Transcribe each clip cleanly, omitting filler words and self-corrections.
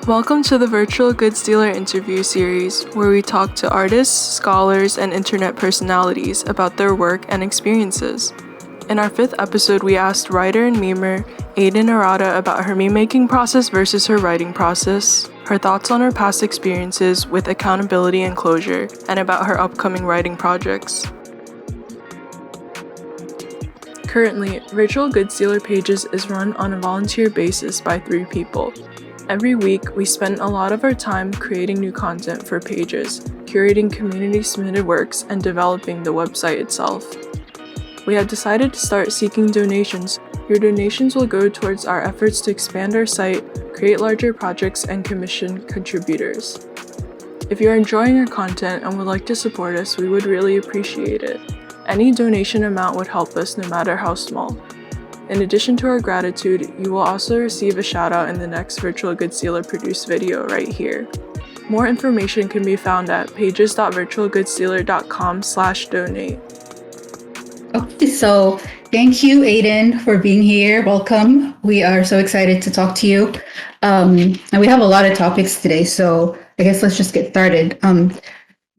Welcome to the Virtual Goods Dealer interview series, where we talk to artists, scholars, and internet personalities about their work and experiences. In our 5th episode, we asked writer and memer Aiden Arata about her meme-making process versus her writing process, her thoughts on her past experiences with accountability and closure, and about her upcoming writing projects. Currently, Virtual Goods Dealer Pages is run on a volunteer basis by 3 people. Every week, we spend a lot of our time creating new content for Pages, curating community-submitted works, and developing the website itself. We have decided to start seeking donations. Your donations will go towards our efforts to expand our site, create larger projects, and commission contributors. If you're enjoying our content and would like to support us, we would really appreciate it. Any donation amount would help us, no matter how small. In addition to our gratitude, you will also receive a shout-out in the next Virtual Goods Dealer produced video right here. More information can be found at pages.virtualgoodsdealer.com/donate. Okay, so thank you, Aiden, for being here. Welcome. We are so excited to talk to you. And we have a lot of topics today, so I guess let's just get started.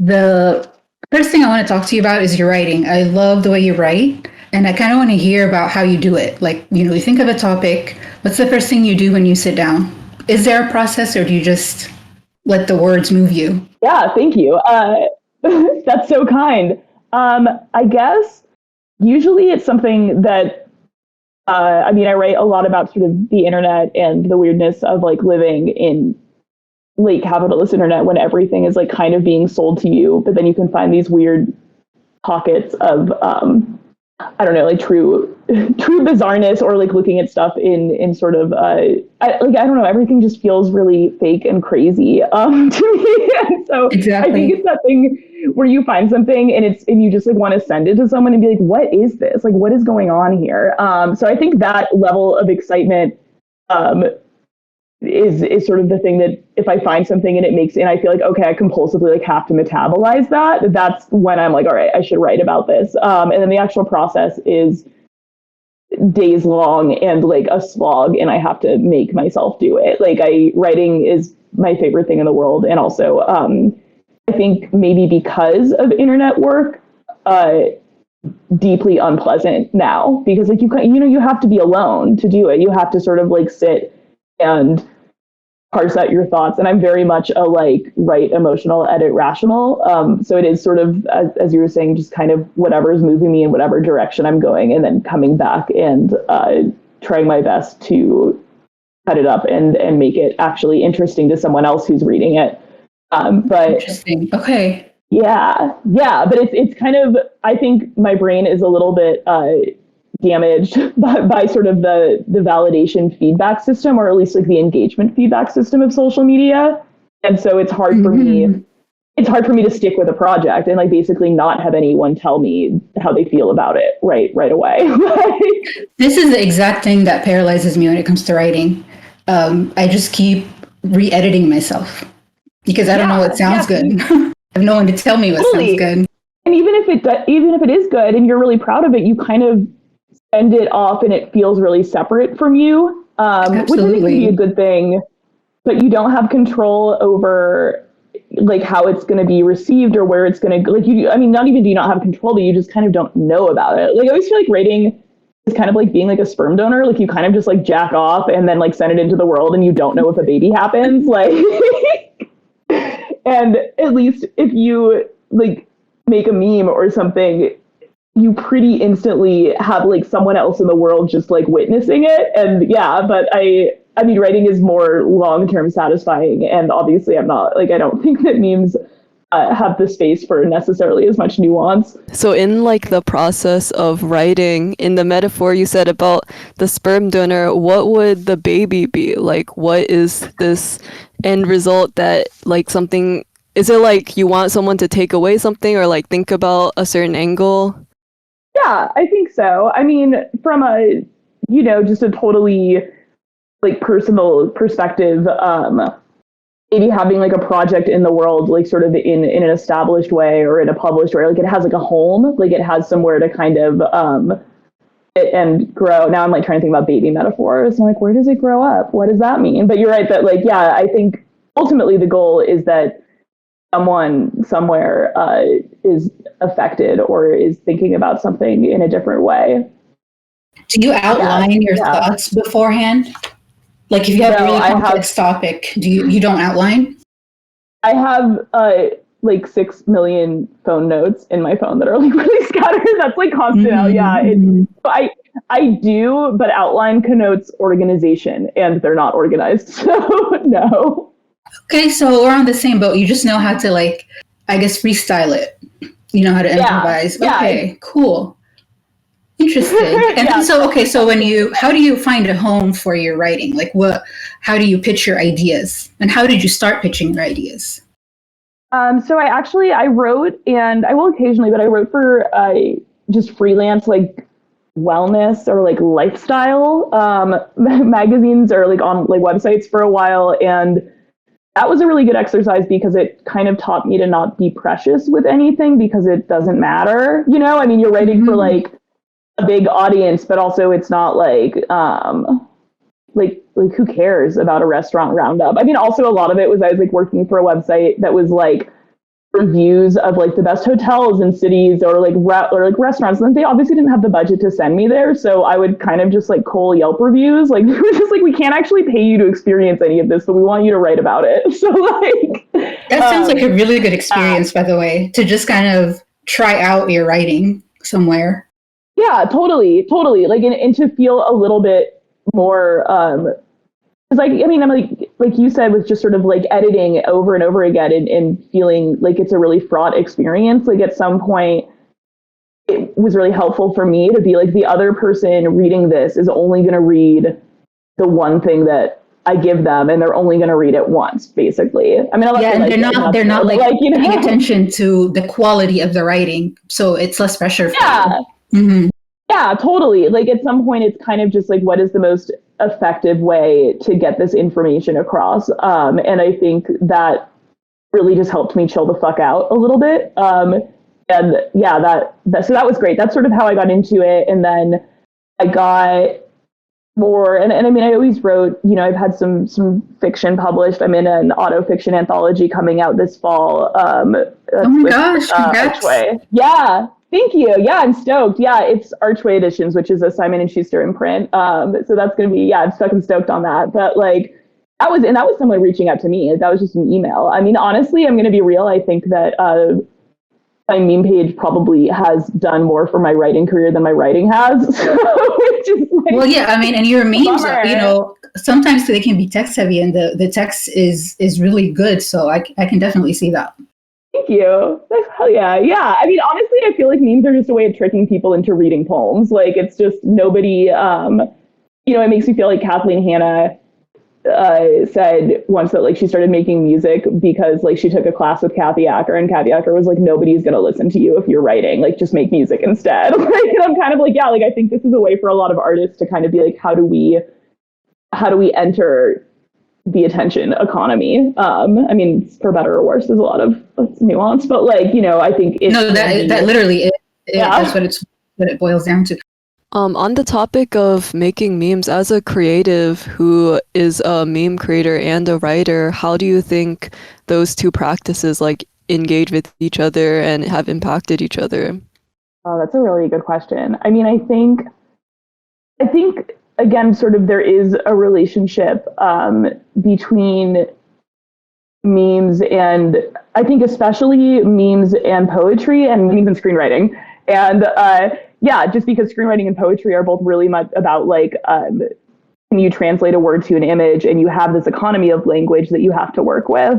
The first thing I want to talk to you about is your writing. I love the way you write. And I kind of want to hear about how you do it. Like, you think of a topic. What's the first thing you do when you sit down? Is there a process, or do you just let the words move you? Yeah, thank you. That's so kind. I guess usually it's something that, I write a lot about sort of the internet and the weirdness of like living in late capitalist internet when everything is like kind of being sold to you, but then you can find these weird pockets of, like true bizarreness, or like looking at stuff in sort of everything just feels really fake and crazy to me. And so exactly. I think it's that thing where you find something and you just like want to send it to someone and be like, what is this? Like, what is going on here? So I think that level of excitement is sort of the thing that if I find something and I feel like, okay, I compulsively like have to metabolize that's when I'm like, all right, I should write about this. And then the actual process is days long and like a slog, and I have to make myself do it. Like writing is my favorite thing in the world. And also, I think maybe because of internet work, deeply unpleasant now, because like you have to be alone to do it. You have to sort of like sit and parse out your thoughts. And I'm very much a like write emotional, edit rational. So it is sort of, as you were saying, just kind of whatever is moving me in whatever direction I'm going, and then coming back and trying my best to cut it up and make it actually interesting to someone else who's reading it. But interesting. Okay. Yeah. But it's kind of, I think my brain is a little bit damaged by sort of the validation feedback system, or at least like the engagement feedback system of social media. And so it's hard for me to stick with a project and like basically not have anyone tell me how they feel about it right away. This is the exact thing that paralyzes me when it comes to writing. I just keep re-editing myself because I don't know what sounds good. I have no one to tell me what sounds good. And even if it is good and you're really proud of it, you kind of send it off and it feels really separate from you, which I think can be a good thing, but you don't have control over like how it's going to be received or where it's going to like not even do you not have control, but you just kind of don't know about it. Like I always feel like writing is kind of like being like a sperm donor. Like you kind of just like jack off and then like send it into the world and you don't know if a baby happens. Like, and at least if you like make a meme or something, you pretty instantly have like someone else in the world just like witnessing it. And but I mean, writing is more long-term satisfying. And obviously I don't think that memes have the space for necessarily as much nuance. So in like the process of writing, in the metaphor you said about the sperm donor, what would the baby be? Like, what is this end result that like something, is it like you want someone to take away something or like think about a certain angle? Yeah, I think so. I mean, from a, just a totally like personal perspective, maybe having like a project in the world, like sort of in an established way or in a published way, like it has like a home, like it has somewhere to kind of it and grow. Now I'm like trying to think about baby metaphors. I'm like, where does it grow up? What does that mean? But you're right that like, yeah, I think ultimately the goal is that someone somewhere is affected or is thinking about something in a different way. Do you outline your thoughts beforehand? Like if you have a really complex topic, you don't outline? I have like 6 million phone notes in my phone that are like really scattered. That's like constant out. Yeah. I do, but outline connotes organization and they're not organized. So no. Okay, so we're on the same boat. You just know how to like, I guess, freestyle it. You know how to improvise. Yeah. Okay, cool. Interesting. And then so how do you find a home for your writing? Like how do you pitch your ideas? And how did you start pitching your ideas? So I wrote, and I will occasionally, but I wrote for just freelance, like wellness or like lifestyle magazines or like on like websites for a while. And that was a really good exercise because it kind of taught me to not be precious with anything because it doesn't matter. You know, I mean, you're writing for like a big audience, but also it's not like who cares about a restaurant roundup? I mean, also a lot of it was I was like working for a website that was like reviews of like the best hotels in cities or like restaurants, and they obviously didn't have the budget to send me there, so I would kind of just like cull Yelp reviews. Like we were just like, we can't actually pay you to experience any of this, but we want you to write about it. So like that sounds like a really good experience, by the way, to just kind of try out your writing somewhere. Yeah, totally. Like and to feel a little bit more because like, I mean, I'm like you said, with just sort of like editing over and over again and feeling like it's a really fraught experience. Like at some point, it was really helpful for me to be like, the other person reading this is only going to read the one thing that I give them, and they're only going to read it once, basically. I mean, they're not like you know, paying attention to the quality of the writing, so it's less pressure. Yeah, totally. Like at some point, it's kind of just like, what is the most effective way to get this information across? And I think that really just helped me chill the fuck out a little bit. And yeah, so that was great. That's sort of how I got into it. And then I got more, and I mean, I always wrote, you know, I've had some fiction published. I'm in an auto fiction anthology coming out this fall. Oh my gosh, congrats. Archway. Yeah. Thank you. Yeah, I'm stoked. Yeah, it's Archway Editions, which is a Simon & Schuster imprint. So that's going to be, I'm fucking stoked on that. But like, that was someone reaching out to me. That was just an email. I mean, honestly, I'm going to be real. I think that my meme page probably has done more for my writing career than my writing has. Which is like, well, yeah, I mean, and your memes, you know, sometimes they can be text heavy, and the text is really good. So I can definitely see that. Thank you. Hell yeah. Yeah. I mean, honestly, I feel like memes are just a way of tricking people into reading poems. Like, it's just nobody, you know, it makes me feel like Kathleen Hanna said once that like she started making music because like she took a class with Kathy Acker, and Kathy Acker was like, nobody's going to listen to you if you're writing, like just make music instead. Like, and I'm kind of like, yeah, like I think this is a way for a lot of artists to kind of be like, how do we enter the attention economy? I mean, for better or worse, there's a lot of nuance, but like, you know, I think that literally is, that's what it boils down to. On the topic of making memes, as a creative who is a meme creator and a writer, how do you think those two practices like engage with each other and have impacted each other? Oh, that's a really good question. I mean, I think again, sort of there is a relationship between memes and, I think especially memes and poetry, and memes and screenwriting. And yeah, just because screenwriting and poetry are both really much about like, can you translate a word to an image, and you have this economy of language that you have to work with.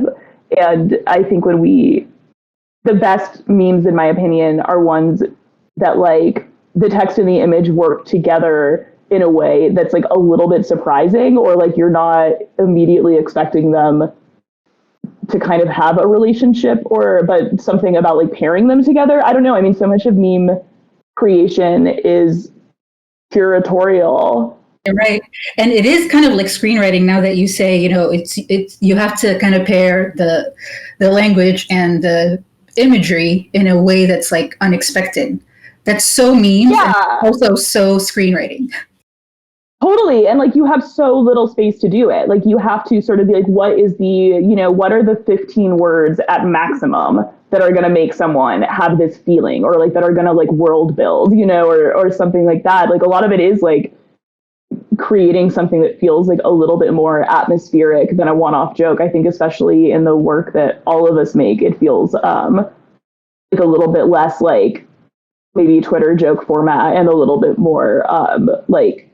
And I think the best memes, in my opinion, are ones that like the text and the image work together in a way that's like a little bit surprising, or like you're not immediately expecting them to kind of have a relationship, but something about like pairing them together. I don't know. I mean, so much of meme creation is curatorial. Right. And it is kind of like screenwriting, now that you say, you know, it's you have to kind of pair the language and the imagery in a way that's like unexpected. that's so memes Yeah. and also so screenwriting. Totally. And like you have so little space to do it. Like you have to sort of be like, what is the, what are the 15 words at maximum that are going to make someone have this feeling, or like that are going to like world build, or something like that. Like a lot of it is like creating something that feels like a little bit more atmospheric than a one-off joke. I think especially in the work that all of us make, it feels like a little bit less like maybe Twitter joke format and a little bit more like,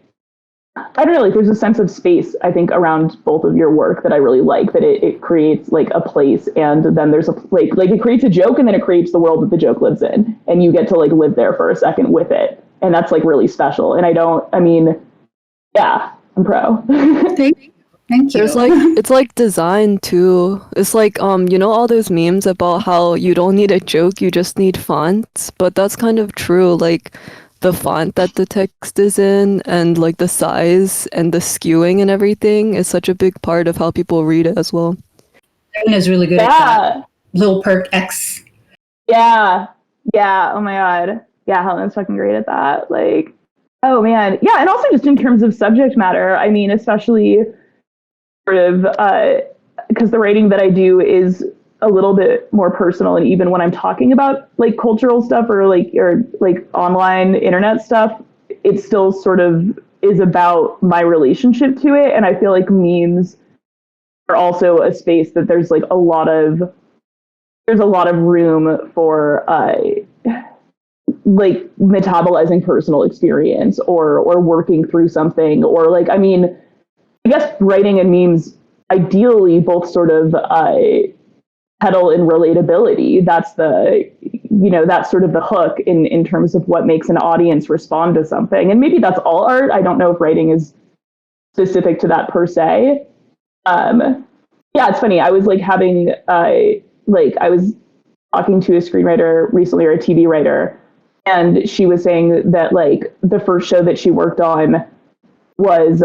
I don't know, like there's a sense of space, I think, around both of your work that I really like, that it creates like a place, and then there's a like it creates a joke, and then it creates the world that the joke lives in, and you get to like live there for a second with it. And that's like really special. And yeah, I'm pro. Thank you. There's like it's like design too. It's like all those memes about how you don't need a joke, you just need fonts, but that's kind of true. Like the font that the text is in, and like the size and the skewing and everything is such a big part of how people read it as well. Aiden is really good at that. Little perk X. Yeah. Oh my god. Yeah, Helen's fucking great at that. Like, oh man. Yeah, and also just in terms of subject matter, I mean, especially sort of because the writing that I do is a little bit more personal, and even when I'm talking about like cultural stuff or like online internet stuff, it still sort of is about my relationship to it. And I feel like memes are also a space that there's a lot of room for like metabolizing personal experience or working through something, or like, I mean, I guess writing and memes ideally both sort of pedal in relatability. That's that's sort of the hook in terms of what makes an audience respond to something. And maybe that's all art. I don't know if writing is specific to that per se. Yeah, it's funny. I was like having I was talking to a screenwriter recently, or a TV writer, and she was saying that like the first show she worked on was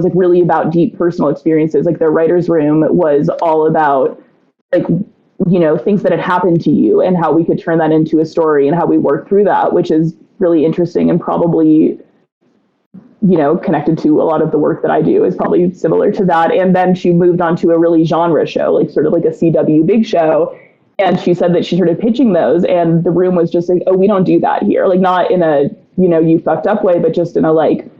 like really about deep personal experiences. Like their writer's room was all about like, things that had happened to you and how we could turn that into a story and how we work through that, which is really interesting, and probably, connected to a lot of the work that I do is probably similar to that. And then she moved on to a really genre show, like sort of like a CW big show. And she said that she started pitching those, and the room was just like, oh, we don't do that here. Like not in a, you fucked up way, but just in a like,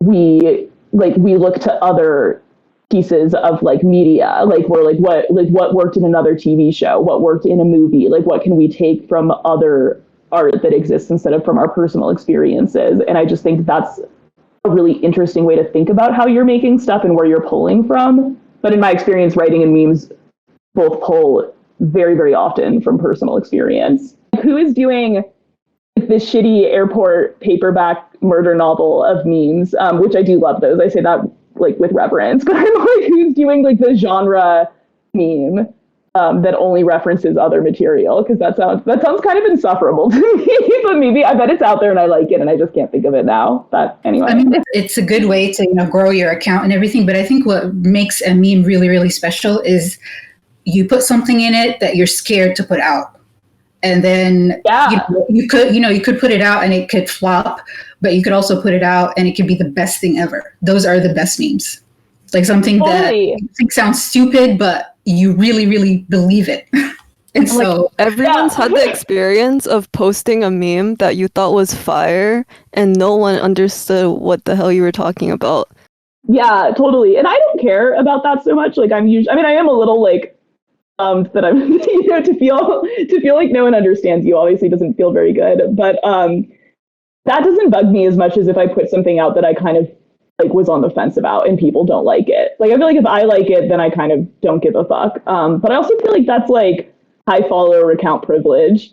we look to other pieces of like media, like we're like what worked in another TV show, what worked in a movie, like what can we take from other art that exists instead of from our personal experiences. And I just think that's a really interesting way to think about how you're making stuff and where you're pulling from. But in my experience, writing and memes both pull very, very often from personal experience. Who is doing this shitty airport paperback murder novel of memes, which I do love those. I say that like with reverence, but I'm like, who's doing like the genre meme that only references other material? Because that sounds kind of insufferable to me. But maybe I bet it's out there and I like it, and I just can't think of it now. But anyway, I mean, it's a good way to grow your account and everything. But I think what makes a meme really, really special is you put something in it that you're scared to put out. And then you could put it out and it could flop, but you could also put it out and it could be the best thing ever. Those are the best memes. It's like something that you think sounds stupid, but you really, really believe it. And so everyone's had the experience of posting a meme that you thought was fire and no one understood what the hell you were talking about. Yeah, totally. And I don't care about that so much. Like I am a little like that I'm to feel like no one understands you obviously doesn't feel very good, but that doesn't bug me as much as if I put something out that I kind of like was on the fence about and people don't like it. Like I feel like if I like it, then I kind of don't give a fuck. But I also feel like that's like high follower account privilege.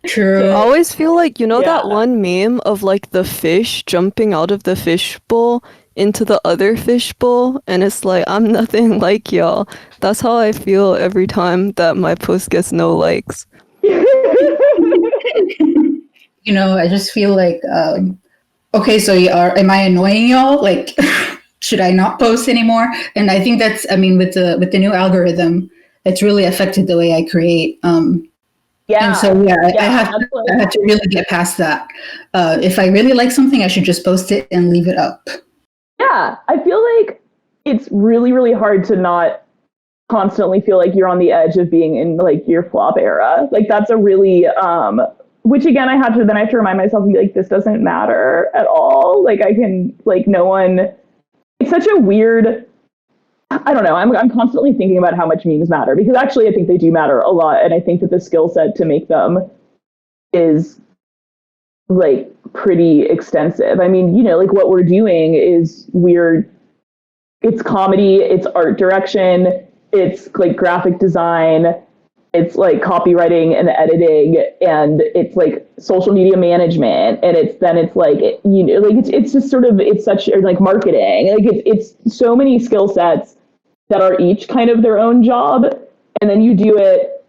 True. I always feel like that one meme of like the fish jumping out of the fish bowl into the other fishbowl, and it's like, I'm nothing like y'all. That's how I feel every time that my post gets no likes. I just feel like, okay, so am I annoying y'all? Like, should I not post anymore? And I think that's, with the new algorithm, it's really affected the way I create. Yeah. And so, I have like, to really get past that. If I really like something, I should just post it and leave it up. Yeah, I feel like it's really, really hard to not constantly feel like you're on the edge of being in like your flop era. Like that's a really, which again, I have to remind myself and be like, this doesn't matter at all. Like I can, like no one, it's such a weird, I don't know. I'm constantly thinking about how much memes matter because actually I think they do matter a lot. And I think that the skill set to make them is like pretty extensive. I mean, you know, like what we're doing is it's comedy, it's art direction, it's like graphic design, it's like copywriting and editing, and it's like social media management, and it's like, you know, like it's just sort of, it's such like marketing, like it's so many skill sets that are each kind of their own job, and then you do it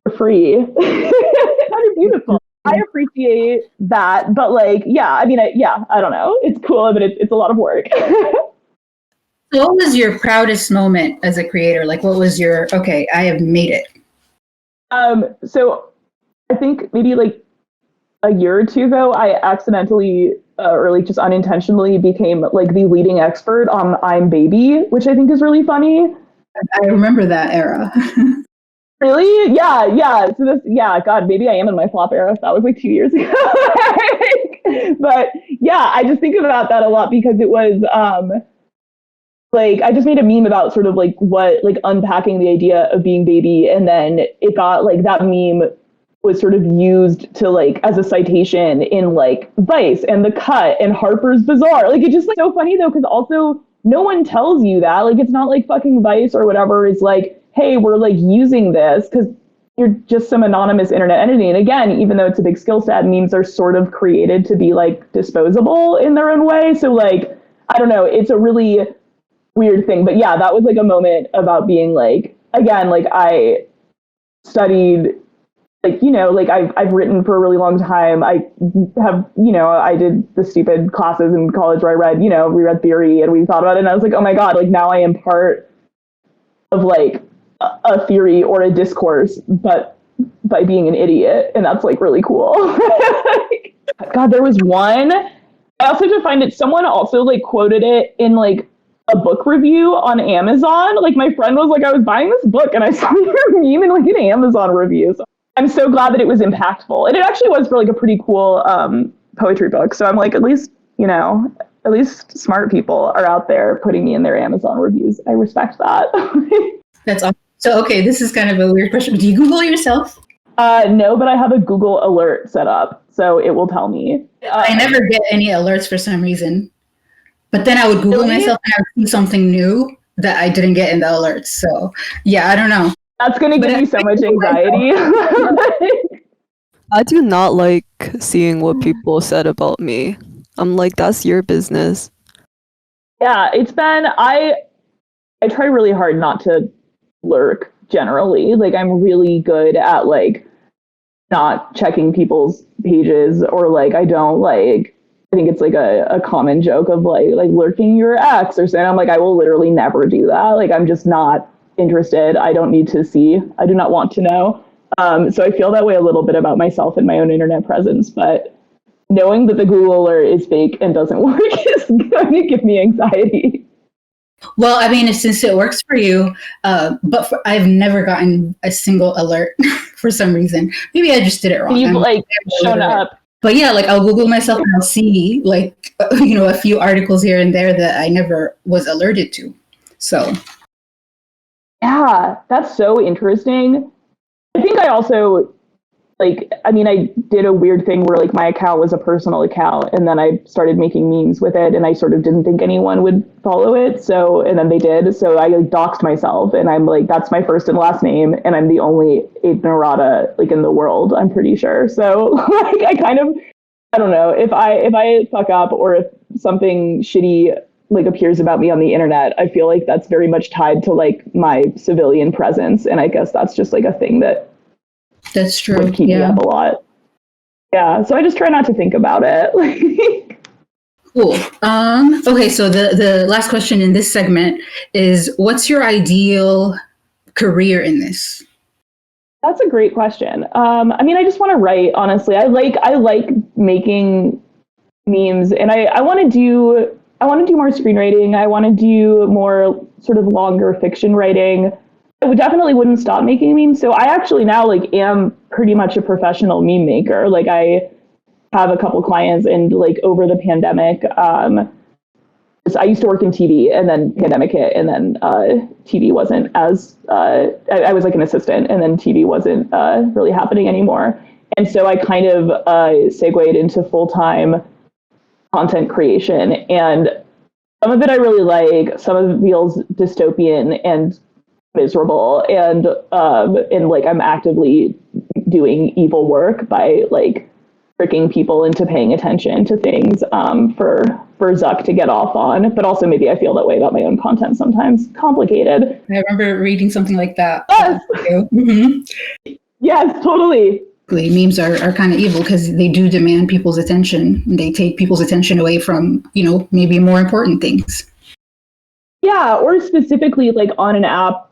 for free. Kind of beautiful. I appreciate that, but like, yeah, I mean, I don't know. It's cool, but it's a lot of work. What was your proudest moment as a creator? Like, what was your, okay, I have made it? So I think maybe like a year or two ago, I accidentally or like just unintentionally became like the leading expert on I'm Baby, which I think is really funny. I remember that era. Really? Yeah. So God, maybe I am in my flop era. That was like 2 years ago. But yeah, I just think about that a lot because it was like I just made a meme about sort of like what like unpacking the idea of being baby, and then it got like that meme was sort of used to like as a citation in like Vice and The Cut and Harper's Bazaar. Like it's just like so funny though, because also no one tells you that. Like it's not like fucking Vice or whatever is like, hey, we're like using this because you're just some anonymous internet entity. And again, even though it's a big skill set, memes are sort of created to be like disposable in their own way. So like, I don't know, it's a really weird thing. But yeah, that was like a moment about being like, again, like I studied like, you know, like I've written for a really long time. I have, you know, I did the stupid classes in college where I read, you know, we read theory and we thought about it. And I was like, oh my God, like now I am part of like a theory or a discourse, but by being an idiot. And that's like really cool. God, there was one. I also have to find it. Someone also like quoted it in like a book review on Amazon. Like my friend was like, I was buying this book and I saw your meme in like an Amazon review. So I'm so glad that it was impactful. And it actually was for like a pretty cool poetry book. So I'm like, at least, you know, at least smart people are out there putting me in their Amazon reviews. I respect that. That's awesome. So, okay, this is kind of a weird question. Do you Google yourself? No, but I have a Google alert set up, so it will tell me. I never get any alerts for some reason. But then I would Google myself and I would see something new that I didn't get in the alerts. So, yeah, I don't know. That's going to give you so much anxiety. I do not like seeing what people said about me. I'm like, that's your business. Yeah, it's been, I try really hard not to lurk generally. Like I'm really good at like not checking people's pages, or like I don't like, I think it's like a common joke of like lurking your ex or something. I'm like, I will literally never do that. Like I'm just not interested. I don't need to see. I do not want to know. So I feel that way a little bit about myself and my own internet presence, but knowing that the Google alert is fake and doesn't work is going to give me anxiety. Well, I mean, since it works for you, but I've never gotten a single alert for some reason. Maybe I just did it wrong. You've like shown up. But yeah, like I'll Google myself and I'll see like, you know, a few articles here and there that I never was alerted to. So. Yeah, that's so interesting. I think I also like, I mean, I did a weird thing where like my account was a personal account and then I started making memes with it and I sort of didn't think anyone would follow it. So, and then they did. So I like doxed myself and I'm like, that's my first and last name. And I'm the only Aiden Arata like in the world, I'm pretty sure. So like, I kind of, I don't know if I fuck up or if something shitty like appears about me on the internet, I feel like that's very much tied to like my civilian presence. And I guess that's just like a thing that's true. Would keep me up a lot. Yeah, so I just try not to think about it. Cool. Okay, so the last question in this segment is, what's your ideal career in this? That's a great question. I mean, I just want to write, honestly. I like making memes, and I want to do more screenwriting. I want to do more sort of longer fiction writing. I would definitely wouldn't stop making memes. So I actually now like am pretty much a professional meme maker. Like I have a couple clients, and like over the pandemic, I used to work in TV, and then pandemic hit, and then TV wasn't as I was like an assistant, and then TV wasn't really happening anymore. And so I kind of segued into full-time content creation, and some of it I really like, some of it feels dystopian and miserable, and like I'm actively doing evil work by like tricking people into paying attention to things for Zuck to get off on. But also maybe I feel that way about my own content sometimes. Complicated. I remember reading something like that. Yes, Mm-hmm. yes, totally. Memes are kind of evil because they do demand people's attention, and they take people's attention away from, maybe more important things. Yeah, or specifically like on an app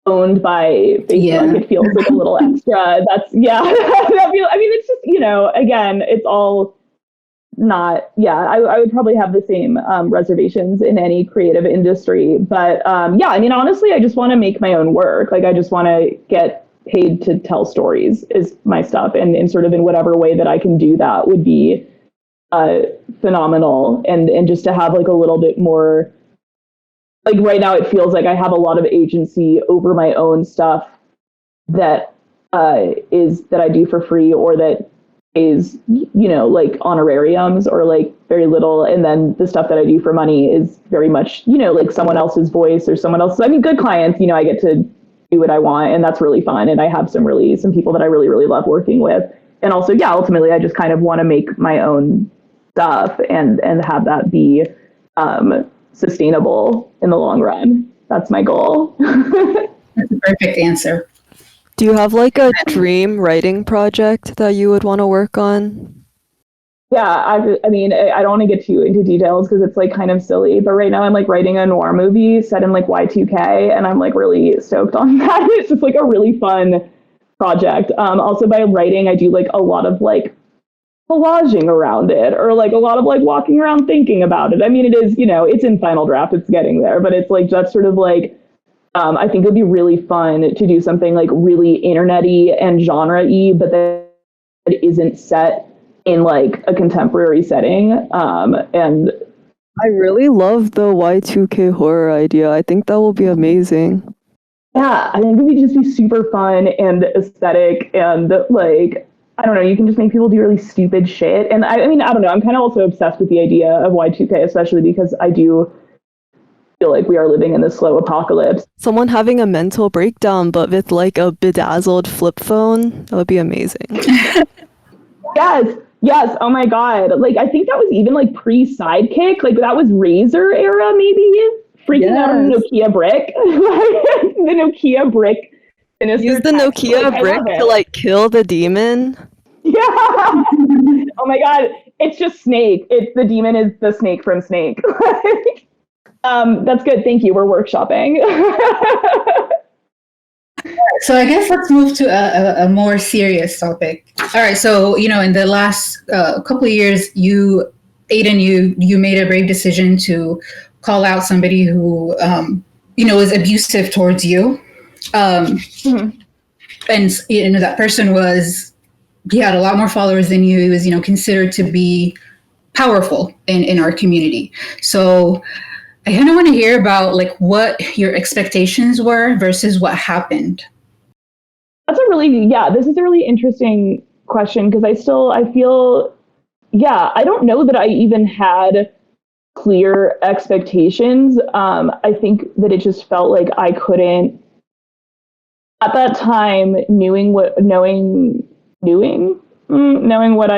owned by Facebook, It feels like a little extra. That's I mean, it's just, again, it's all not, I would probably have the same reservations in any creative industry. But I mean, honestly, I just want to make my own work. Like, I just want to get paid to tell stories is my stuff. And sort of in whatever way that I can do that would be phenomenal. And just to have like a little bit more, like right now it feels like I have a lot of agency over my own stuff that that I do for free, or that is, like honorariums or like very little. And then the stuff that I do for money is very much, like someone else's voice or someone else's. I mean, good clients, I get to do what I want, and that's really fun. And I have some people that I really, really love working with. And also, ultimately I just kind of want to make my own stuff and have that be sustainable in the long run. That's my goal. That's a perfect answer. Do you have like a dream writing project that you would want to work on? Yeah, I mean, I don't want to get too into details because it's like kind of silly, but right now I'm like writing a noir movie set in like Y2K, and I'm like really stoked on that. It's just like a really fun project. Also by writing, I do like a lot of like collaging around it, or like a lot of like walking around thinking about it. I mean, it is, it's in final draft, it's getting there, but it's like just sort of like, I think it would be really fun to do something like really internet-y and genre-y, but that it isn't set in like a contemporary setting. And I really love the Y2K horror idea. I think that will be amazing. Yeah, I think it would just be super fun and aesthetic, and like, I don't know, you can just make people do really stupid shit. And I mean, I don't know, I'm kind of also obsessed with the idea of Y2K, especially because I do feel like we are living in this slow apocalypse. Someone having a mental breakdown, but with like a bedazzled flip phone, that would be amazing. Yes. Oh my God. Like, I think that was even like pre-Sidekick. Like, that was Razor era, maybe? Freaking out on the Nokia brick. The Nokia brick. Use the Nokia brick to like kill the demon. Yeah. Oh my God. It's just Snake. The demon is the snake from Snake. That's good. Thank you. We're workshopping. So I guess let's move to a more serious topic. All right. So, in the last couple of years, Aiden, you made a brave decision to call out somebody who, was abusive towards you. Mm-hmm. And, that person he had a lot more followers than you. He was, considered to be powerful in our community. So I kind of want to hear about like what your expectations were versus what happened. This is a really interesting question, because I feel, I don't know that I even had clear expectations. I think that it just felt like I couldn't, at that time, knowing what I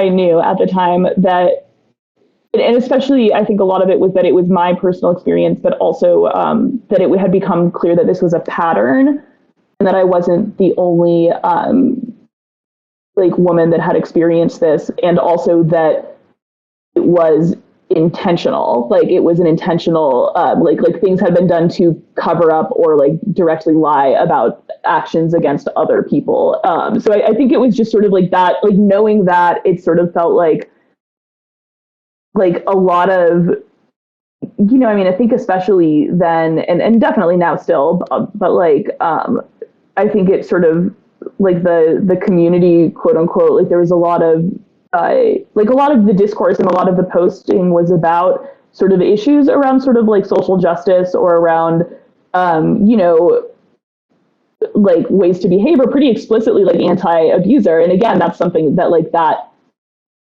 knew at the time, that, and especially I think a lot of it was that it was my personal experience, but also that it had become clear that this was a pattern, and that I wasn't the only like woman that had experienced this, and also that it was intentional. Like, it was an intentional like things had been done to cover up or like directly lie about actions against other people. So I think it was just sort of like that, like knowing that, it sort of felt like a lot of, you know, I mean, I think especially then, and definitely now still, but like, I think it sort of like the community, quote unquote, like there was a lot of, like a lot of the discourse and a lot of the posting was about sort of issues around sort of like social justice or around, you know, like ways to behave, or pretty explicitly like anti-abuser. And again, that's something that like that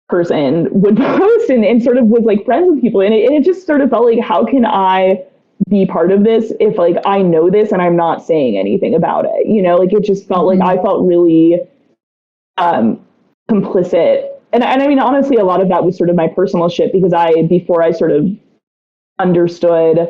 person would post and sort of was like friends with people. And it just sort of felt like, how can I be part of this if like I know this and I'm not saying anything about it? You know, like it just felt like I felt really complicit. And I mean, honestly, a lot of that was sort of my personal shit, because before I sort of understood,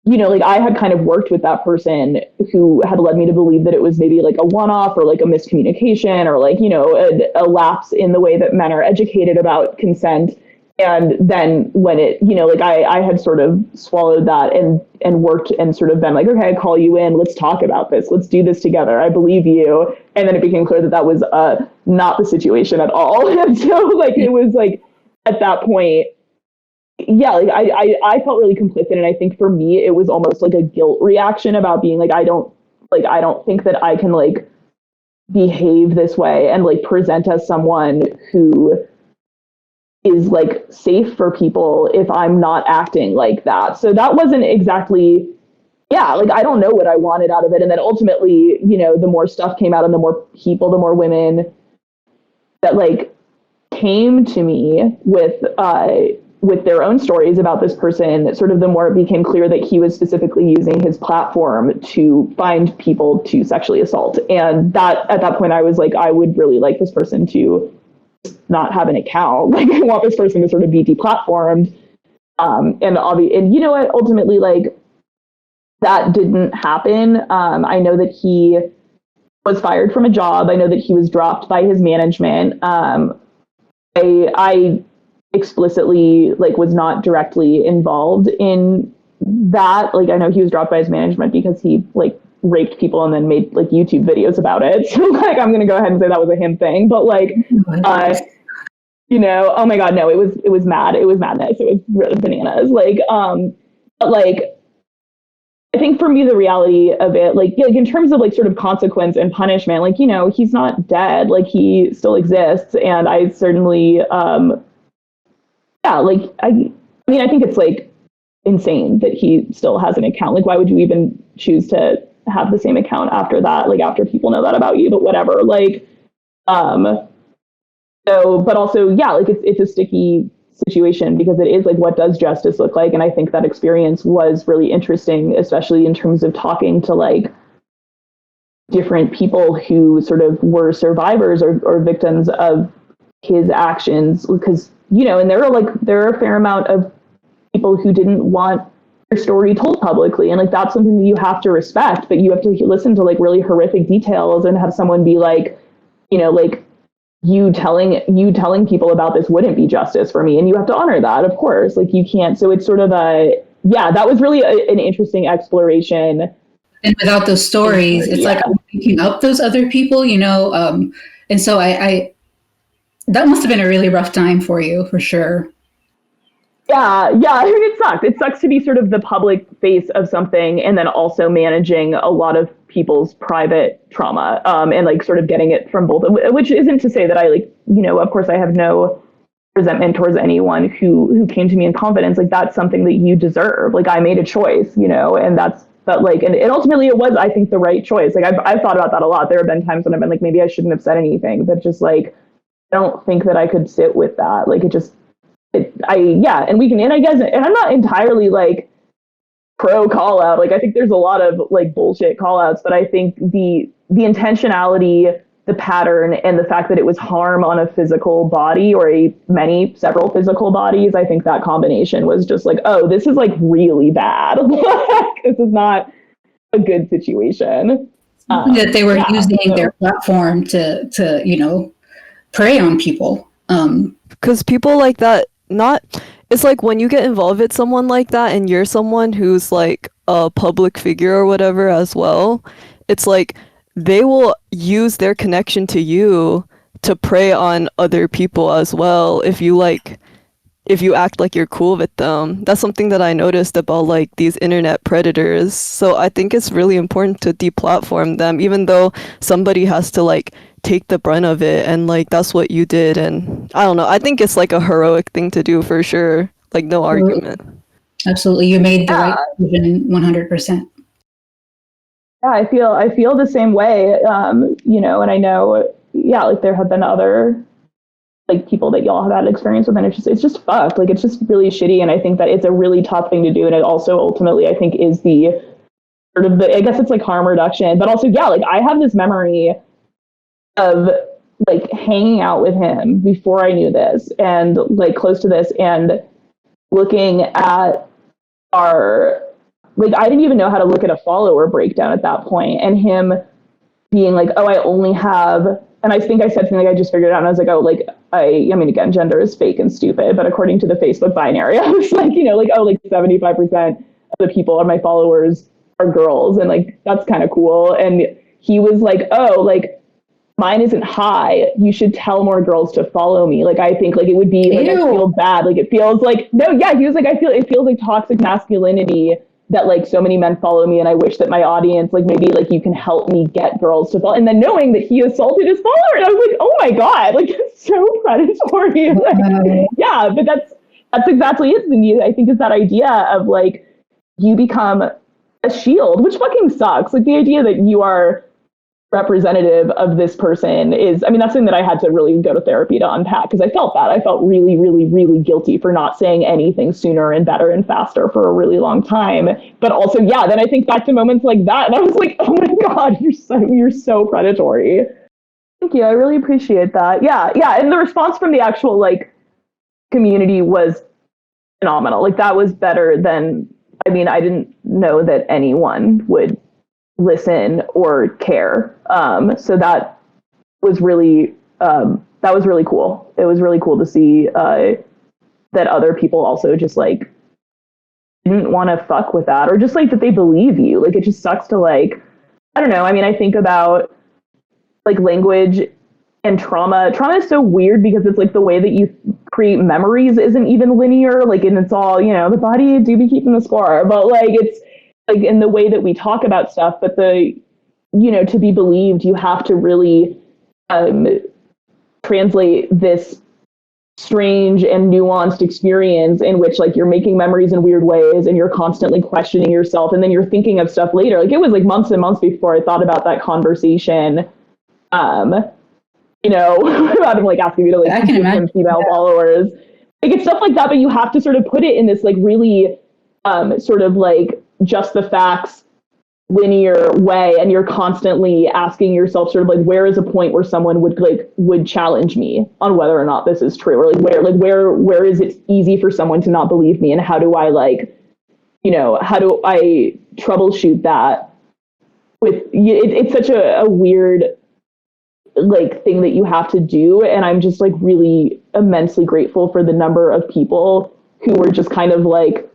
you know, like I had kind of worked with that person who had led me to believe that it was maybe like a one-off or like a miscommunication or like, you know, a lapse in the way that men are educated about consent. And then when it, you know, like I had sort of swallowed that and worked and sort of been like, okay, I call you in, let's talk about this, let's do this together, I believe you. And then it became clear that that was not the situation at all. And so like it was like at that point, yeah, like I felt really complicit. And I think for me, it was almost like a guilt reaction about being like, I don't think that I can like behave this way and like present as someone who is like safe for people if I'm not acting like that. So that wasn't exactly, yeah, like I don't know what I wanted out of it. And then ultimately, you know, the more stuff came out and the more people, the more women that like came to me with their own stories about this person, sort of the more it became clear that he was specifically using his platform to find people to sexually assault. And that at that point I was like, I would really like this person to not have an account. Like I want this person to sort of be deplatformed. And you know what, ultimately like that didn't happen. I know that he was fired from a job. I know that he was dropped by his management. I explicitly like was not directly involved in that. Like I know he was dropped by his management because he like raped people and then made like YouTube videos about it. So like I'm gonna go ahead and say that was a him thing. But like you know, oh my god, no, it was madness. It was really bananas. Like but like I think for me the reality of it, like in terms of like sort of consequence and punishment, like, you know, he's not dead, like he still exists. And I certainly yeah, like I mean I think it's like insane that he still has an account. Like why would you even choose to have the same account after that, like after people know that about you? But whatever, like so but also yeah, like it's a sticky situation because it is like, what does justice look like? And I think that experience was really interesting, especially in terms of talking to like different people who sort of were survivors or victims of his actions, because, you know, and there are a fair amount of people who didn't want their story told publicly, and like that's something that you have to respect, but you have to listen to like really horrific details and have someone be like, you know, like you telling people about this wouldn't be justice for me, and you have to honor that, of course. Like you can't. So it's sort of yeah, that was really an interesting exploration. And without those stories, it's like I'm picking up those other people, you know. And so I that must have been a really rough time for you, for sure. Yeah. I mean, it sucks. It sucks to be sort of the public face of something and then also managing a lot of people's private trauma, and like sort of getting it from both, which isn't to say that I like, you know, of course I have no resentment towards anyone who came to me in confidence. Like that's something that you deserve. Like I made a choice, you know, and but like, and ultimately it was, I think, the right choice. Like I've thought about that a lot. There have been times when I've been like, maybe I shouldn't have said anything, but just like, I don't think that I could sit with that. Like and I guess, and I'm not entirely like pro call out. Like I think there's a lot of like bullshit call outs, but I think the intentionality, the pattern, and the fact that it was harm on a physical body or several physical bodies, I think that combination was just like, oh, this is like really bad. This is not a good situation. That they were using their platform to you know, prey on people. Because people like that, it's like when you get involved with someone like that and you're someone who's like a public figure or whatever as well, it's like they will use their connection to you to prey on other people as well if you act like you're cool with them. That's something that I noticed about like these internet predators. So I think it's really important to deplatform them, even though somebody has to like take the brunt of it, and like that's what you did. And I don't know, I think it's like a heroic thing to do for sure. Like no argument. Absolutely. You made the Yeah. right decision 100%. Yeah, I feel the same way. And I know, yeah, like there have been other like people that y'all have had experience with, and it's just fucked. Like it's just really shitty, and I think that it's a really tough thing to do, and it also ultimately I think is the sort of I guess it's like harm reduction, but also yeah, like I have this memory of like hanging out with him before I knew this, and like close to this, and looking at our like I didn't even know how to look at a follower breakdown at that point, and him being like, oh, I only have, and I think I said something like I just figured it out, and I was like, oh, like I mean, again, gender is fake and stupid, but according to the Facebook binary, I was like, like, oh, like 75% of the people on my followers are girls, and like that's kind of cool. And he was like, oh, like mine isn't high. You should tell more girls to follow me. Like I think like it would be like I feel bad. Like it feels like no, yeah. He was like it feels like toxic masculinity that like so many men follow me, and I wish that my audience like maybe like you can help me get girls to follow. And then knowing that he assaulted his follower, and I was like, oh my god, like it's so predatory. Like, yeah, but that's exactly it. Cindie. I think is that idea of like you become a shield, which fucking sucks. Like the idea that you are representative of this person is, I mean, that's something that I had to really go to therapy to unpack, because I felt that. I felt really, really, really guilty for not saying anything sooner and better and faster for a really long time. But also, yeah, then I think back to moments like that, and I was like, oh my God, you're so predatory. Thank you. I really appreciate that. Yeah. And the response from the actual like community was phenomenal. Like that was better than, I mean, I didn't know that anyone would listen or care. So that was really cool. It was really cool to see that other people also just like didn't want to fuck with that, or just like that they believe you. Like it just sucks to like, I don't know. I mean, I think about like language and trauma. Trauma is so weird because it's like the way that you create memories isn't even linear. Like, and it's all, the body do be keeping the score, but like it's like in the way that we talk about stuff, but to be believed, you have to really translate this strange and nuanced experience in which like you're making memories in weird ways, and you're constantly questioning yourself, and then you're thinking of stuff later. Like it was like months and months before I thought about that conversation. About him like asking me to like give him female followers. Like it's stuff like that, but you have to sort of put it in this like really sort of like just the facts linear way, and you're constantly asking yourself sort of like where is a point where someone would challenge me on whether or not this is true, or where is it easy for someone to not believe me, and how do I how do I troubleshoot that with it's such a weird like thing that you have to do. And I'm just like really immensely grateful for the number of people who were just kind of like,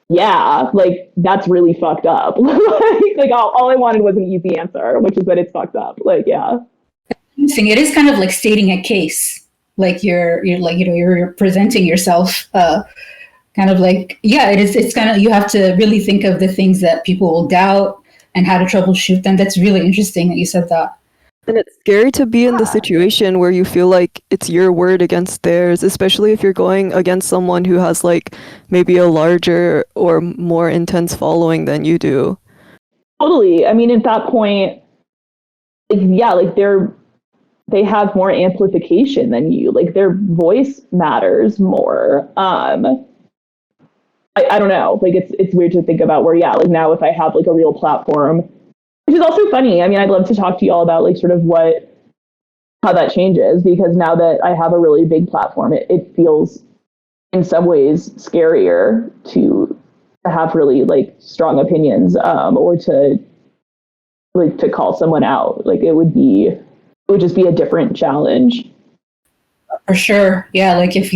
yeah, like that's really fucked up. like all I wanted was an easy answer, which is that it's fucked up. Like, yeah. It is kind of like stating a case. Like you're like, you're presenting yourself, kind of like, yeah, it's kind of, you have to really think of the things that people will doubt and how to troubleshoot them. That's really interesting that you said that. And it's scary to be in the situation where you feel like it's your word against theirs, especially if you're going against someone who has like maybe a larger or more intense following than you do. Totally. I mean, at that point, like, yeah, like they have more amplification than you. Like their voice matters more. I don't know. Like it's weird to think about where, yeah, like now if I have like a real platform, which is also funny. I mean, I'd love to talk to you all about like sort of how that changes, because now that I have a really big platform, it feels in some ways scarier to have really like strong opinions, or to call someone out. Like it would just be a different challenge. For sure. Yeah. Like you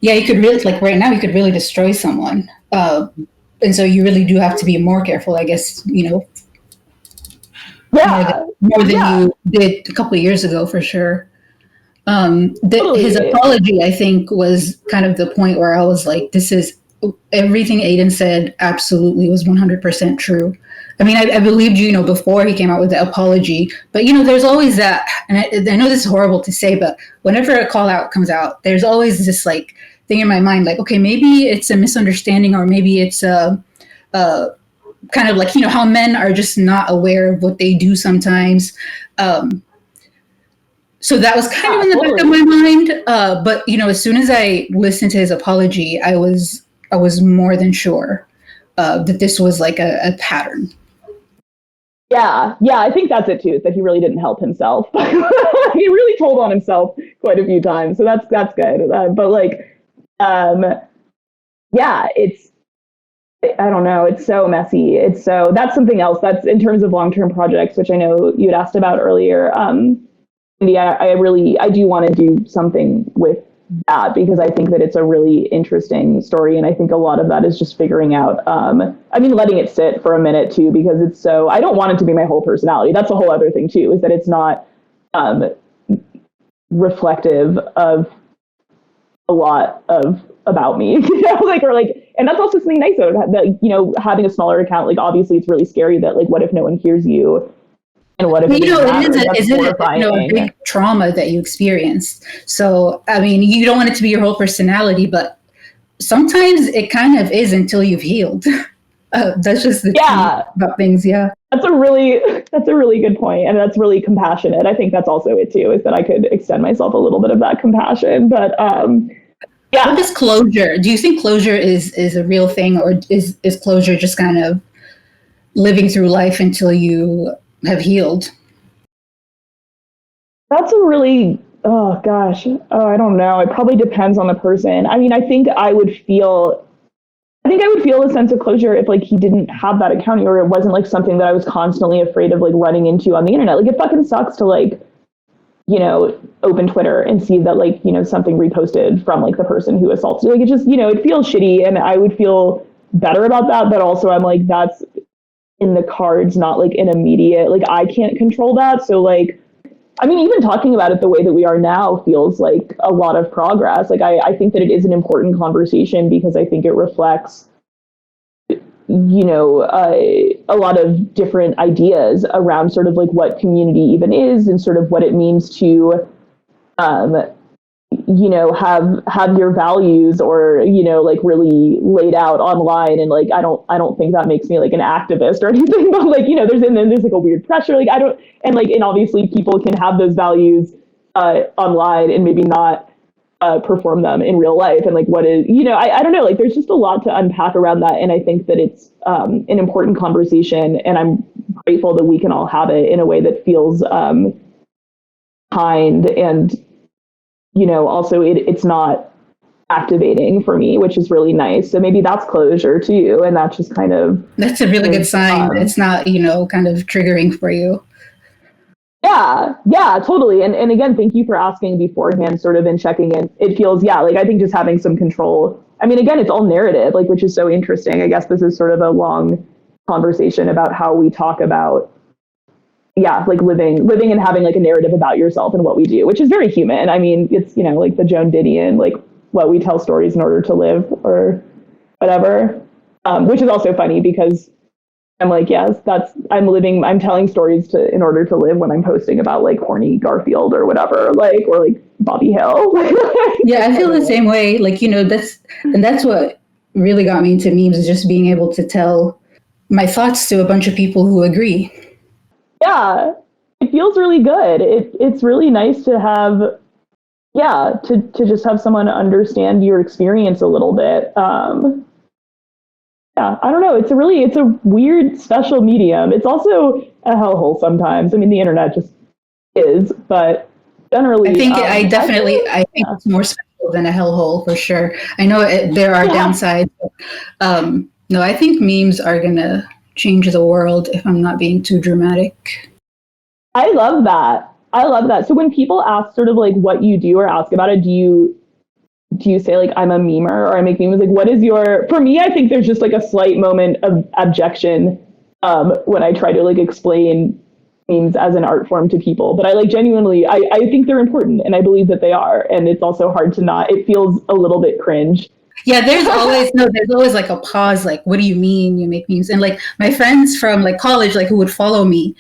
could really, like right now, you could really destroy someone. and so you really do have to be more careful, I guess, Yeah. more than you did a couple of years ago, for sure. Totally. His apology, I think, was kind of the point where I was like, this is everything Aiden said absolutely was 100% true. I mean, I believed you, before he came out with the apology, but there's always that, and I know this is horrible to say, but whenever a call out comes out, there's always this like thing in my mind, like, okay, maybe it's a misunderstanding, or maybe it's a kind of like, how men are just not aware of what they do sometimes. So that was kind of in the back of my mind. But as soon as I listened to his apology, I was more than sure that this was like a pattern. Yeah, I think that's it too. Is that he really didn't help himself. He really told on himself quite a few times, so that's good. But like, yeah, I don't know. It's so messy. That's something else. That's in terms of long-term projects, which I know you had asked about earlier. Yeah, I do want to do something with that, because I think that it's a really interesting story, and I think a lot of that is just figuring out, letting it sit for a minute too, because I don't want it to be my whole personality. That's a whole other thing too, is that it's not reflective of a lot of about me, and that's also something nice about that, having a smaller account. Like, obviously it's really scary that, like, what if no one hears you? And what if it is a big trauma that you experienced. So, I mean, you don't want it to be your whole personality, but sometimes it kind of is until you've healed. That's just the truth about things. Yeah. That's a really good point. And that's really compassionate. I think that's also it too, is that I could extend myself a little bit of that compassion. But yeah. What is closure? Do you think closure is a real thing, or is closure just kind of living through life until you have healed? That's a really, I don't know. It probably depends on the person. I mean, I think I would feel a sense of closure if, like, he didn't have that account, or it wasn't like something that I was constantly afraid of, like, running into on the internet. Like, it fucking sucks to, like, open Twitter and see that, like, something reposted from, like, the person who assaulted you. Like, it just, it feels shitty, and I would feel better about that. But also I'm like, that's in the cards, not like an immediate, like, I can't control that. So, like, I mean, even talking about it the way that we are now feels like a lot of progress. Like, I think that it is an important conversation, because I think it reflects, a lot of different ideas around sort of like what community even is, and sort of what it means to, have your values, or, like, really laid out online. And, like, I don't think that makes me like an activist or anything, but, like, there's like a weird pressure. Like, and obviously people can have those values online and maybe not perform them in real life. And, like, what is, I don't know, like, there's just a lot to unpack around that. And I think that it's an important conversation, and I'm grateful that we can all have it in a way that feels kind, and also it's not activating for me, which is really nice. So maybe that's closure to you, and that's just kind of, that's a really good sign. It's not, kind of triggering for you. Yeah, totally. And again, thank you for asking beforehand, sort of, and checking in. It feels, like, I think just having some control. I mean, again, it's all narrative, like, which is so interesting. I guess this is sort of a long conversation about how we talk about, like, living and having, like, a narrative about yourself and what we do, which is very human. I mean, it's, like the Joan Didion, like, what we tell stories in order to live, or whatever, which is also funny, because I'm like, yes, I'm telling stories in order to live, when I'm posting about, like, horny Garfield or whatever, like, or like Bobby Hill. Yeah, I feel the same way. Like, that's what really got me into memes, is just being able to tell my thoughts to a bunch of people who agree. Yeah, it feels really good. It's really nice to have, to just have someone understand your experience a little bit. I don't know. It's a weird, special medium. It's also a hellhole sometimes. I mean, the internet just is, but generally, I think I think it's more special than a hellhole, for sure. I know there are downsides. But, no, I think memes are gonna change the world, if I'm not being too dramatic. I love that. So when people ask sort of like what you do, or ask about it, do do you say like I'm a memer or I make memes? Like, what is your? For me, I think there's just like a slight moment of abjection when I try to like explain memes as an art form to people. But I like genuinely, I think they're important, and I believe that they are. And it's also hard to not. It feels a little bit cringe. Yeah, there's always like a pause, like, what do you mean you make memes? And like my friends from like college, like who would follow me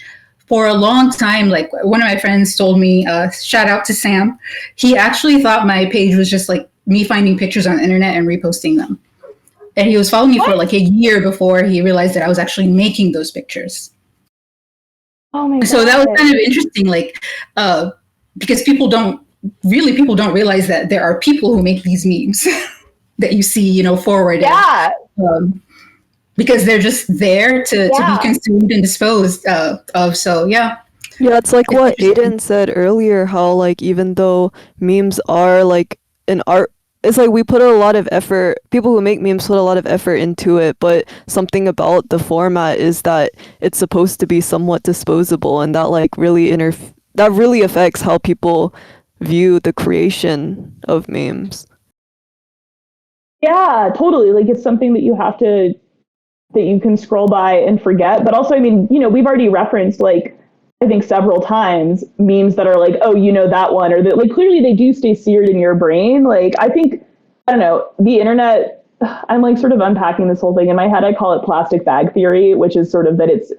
for a long time, like one of my friends told me, shout out to Sam, he actually thought my page was just like me finding pictures on the internet and reposting them. And he was following me for like a year before he realized that I was actually making those pictures. Oh my God. So that was kind of interesting, like, because people don't realize that there are people who make these memes that you see, you know, forward. Yeah. And, because they're just there to be consumed and disposed of. So, yeah. Yeah, it's like what Aiden said earlier, how like even though memes are like an art, it's like we put a lot of effort, people who make memes put a lot of effort into it, but something about the format is that it's supposed to be somewhat disposable, and that like really that really affects how people view the creation of memes. Yeah, totally. Like it's something that you can scroll by and forget. But also, I mean, you know, we've already referenced like I think several times memes that are like, oh, you know that one, or that like clearly they do stay seared in your brain. Like I think, I don't know, the internet, I'm like sort of unpacking this whole thing in my head. I call it plastic bag theory, which is sort of that it's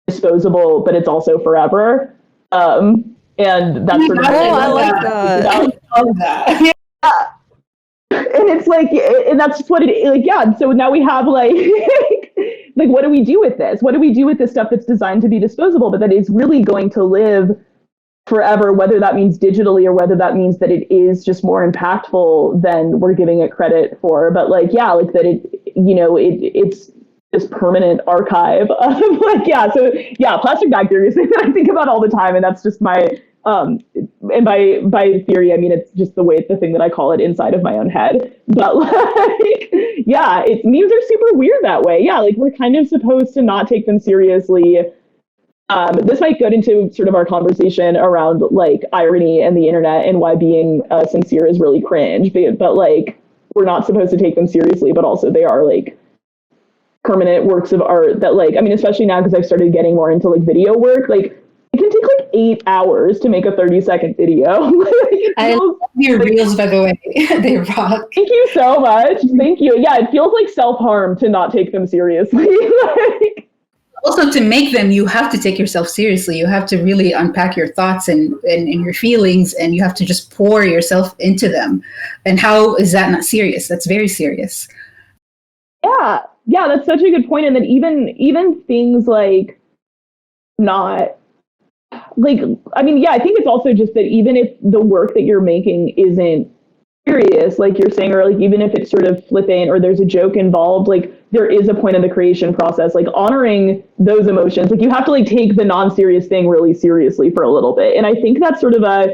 disposable, but it's also forever. And that's sort of I like that. I love that. Yeah. And it's like, and that's just what it is. Like, yeah. So now we have like, like, what do we do with this? What do we do with this stuff that's designed to be disposable, but that is really going to live forever, whether that means digitally or whether that means that it is just more impactful than we're giving it credit for. But like, yeah, like that it, you know, it's this permanent archive of like, yeah. So yeah, plastic bag theory is something that I think about all the time. And that's just my, and by theory, I mean, it's just the thing that I call it inside of my own head. But like, yeah, memes are super weird that way. Yeah, like we're kind of supposed to not take them seriously. This might go into sort of our conversation around like irony and the internet and why being sincere is really cringe. But like, we're not supposed to take them seriously, but also they are like permanent works of art that like, I mean, especially now because I've started getting more into like video work, like it can take like 8 hours to make a 30-second video. I love your reels, by the way. They rock. Thank you so much. Thank you. Yeah, it feels like self-harm to not take them seriously. Like, also, to make them, you have to take yourself seriously. You have to really unpack your thoughts and your feelings, and you have to just pour yourself into them. And how is that not serious? That's very serious. Yeah, that's such a good point. And that even things like not like, I mean, yeah, I think it's also just that even if the work that you're making isn't serious, like you're saying, or like even if it's sort of flippant or there's a joke involved, like there is a point in the creation process, like honoring those emotions. Like you have to like take the non-serious thing really seriously for a little bit. And I think that's sort of I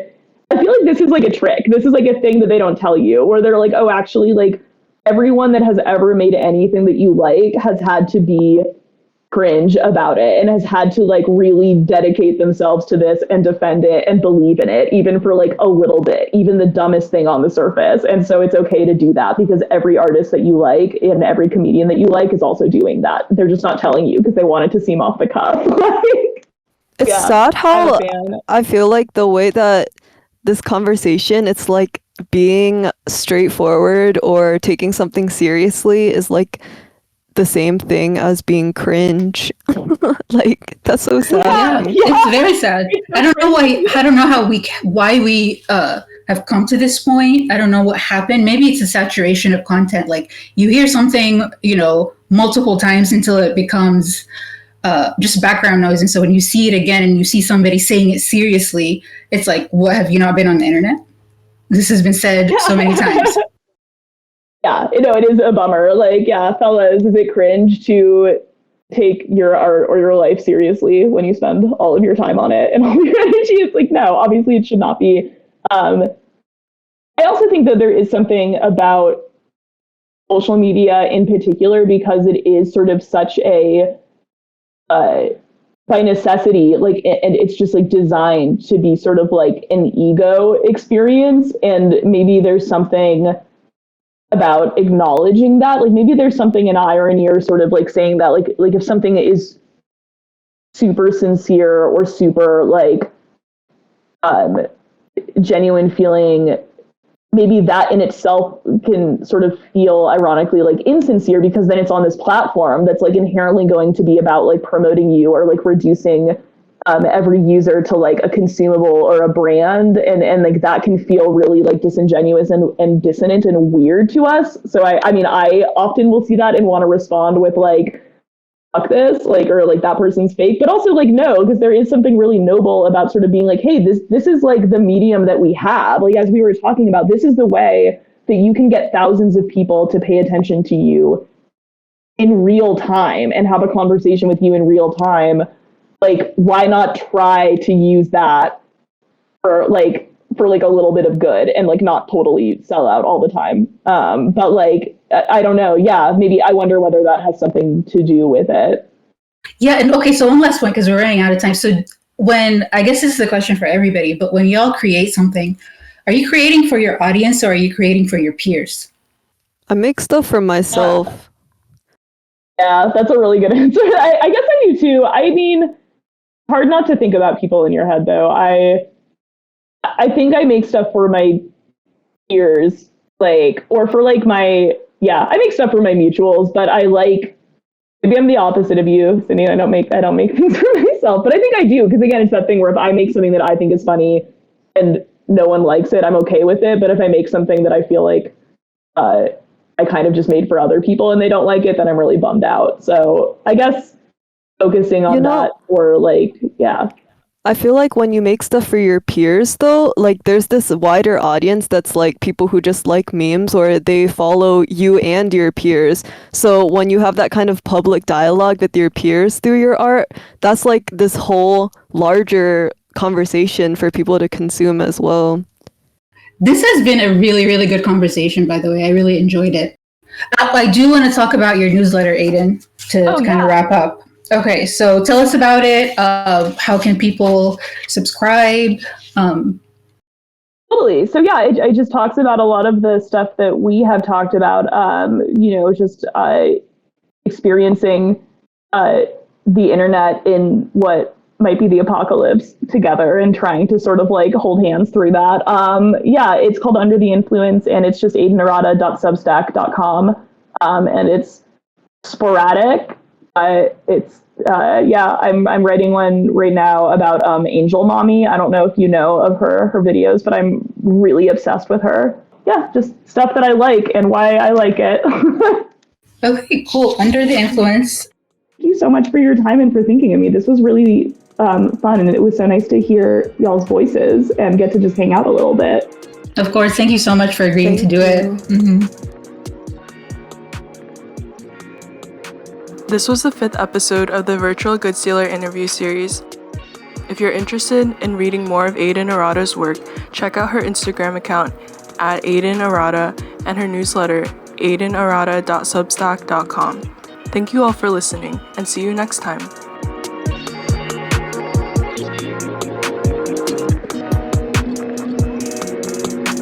feel like this is like a trick. This is like a thing that they don't tell you, where they're like, oh, actually, like everyone that has ever made anything that you like has had to be cringe about it and has had to like really dedicate themselves to this and defend it and believe in it, even for like a little bit, even the dumbest thing on the surface. And so it's okay to do that because every artist that you like and every comedian that you like is also doing that. They're just not telling you because they want it to seem off the cuff. Like, it's sad how I feel like the way that this conversation, it's like being straightforward or taking something seriously is like the same thing as being cringe. Like that's so sad. Yeah. It's very sad. I don't know why we have come to this point. I don't know what happened. Maybe it's a saturation of content. Like you hear something, you know, multiple times until it becomes just background noise. And so when you see it again and you see somebody saying it seriously, it's like, what, have you not been on the internet? This has been said so many times. Yeah, you know, it is a bummer. Like, yeah, fellas, is it cringe to take your art or your life seriously when you spend all of your time on it and all your energy? It's like, no, obviously it should not be. I also think that there is something about social media in particular, because it is sort of such a, by necessity, like, and it's just like designed to be sort of like an ego experience. And maybe there's something about acknowledging that. Like maybe there's something in irony or sort of like saying that like if something is super sincere or super like genuine feeling, maybe that in itself can sort of feel ironically like insincere, because then it's on this platform that's like inherently going to be about like promoting you or like reducing every user to like a consumable or a brand, and like that can feel really like disingenuous and dissonant and weird to us. So I mean I often will see that and want to respond with like fuck this, like, or like that person's fake, but also like no, because there is something really noble about sort of being like, hey, this is like the medium that we have, like as we were talking about, this is the way that you can get thousands of people to pay attention to you in real time and have a conversation with you in real time. Like why not try to use that for like a little bit of good and like not totally sell out all the time. But like I don't know, yeah, maybe I wonder whether that has something to do with it. Yeah, and okay, so one last point because we're running out of time. So when, I guess this is a question for everybody, but when y'all create something, are you creating for your audience or are you creating for your peers? I make stuff for myself. Yeah, that's a really good answer. I guess I do too. I mean, hard not to think about people in your head though. I think I make stuff for my peers, like, or for like my, yeah, I make stuff for my mutuals, but I like, maybe I'm the opposite of you, Cindie. I don't make things for myself, but I think I do, because again, it's that thing where if I make something that I think is funny and no one likes it, I'm okay with it. But if I make something that I feel like I kind of just made for other people and they don't like it, then I'm really bummed out. So I guess focusing on that, or like, yeah. I feel like when you make stuff for your peers, though, like there's this wider audience that's like people who just like memes or they follow you and your peers. So when you have that kind of public dialogue with your peers through your art, that's like this whole larger conversation for people to consume as well. This has been a really, really good conversation, by the way. I really enjoyed it. I do want to talk about your newsletter, Aiden, to kind of wrap up. Okay, so tell us about it. How can people subscribe? Totally. So yeah, it just talks about a lot of the stuff that we have talked about. Just experiencing the internet in what might be the apocalypse together and trying to sort of like hold hands through that. It's called Under the Influence, and it's just aidenarata.substack.com. And it's sporadic. I'm writing one right now about Angel Mommy. I don't know if you know of her videos, but I'm really obsessed with her. Yeah, just stuff that I like and why I like it. Okay, cool. Under the Influence. Thank you so much for your time and for thinking of me. This was really fun, and it was so nice to hear y'all's voices and get to just hang out a little bit. Of course. Thank you so much for agreeing to do it. Mm-hmm. This was the 5th episode of the Virtual Goods Dealer interview series. If you're interested in reading more of Aiden Arata's work, check out her Instagram account at Aiden Arata and her newsletter, aidenarata.substack.com. Thank you all for listening, and see you next time.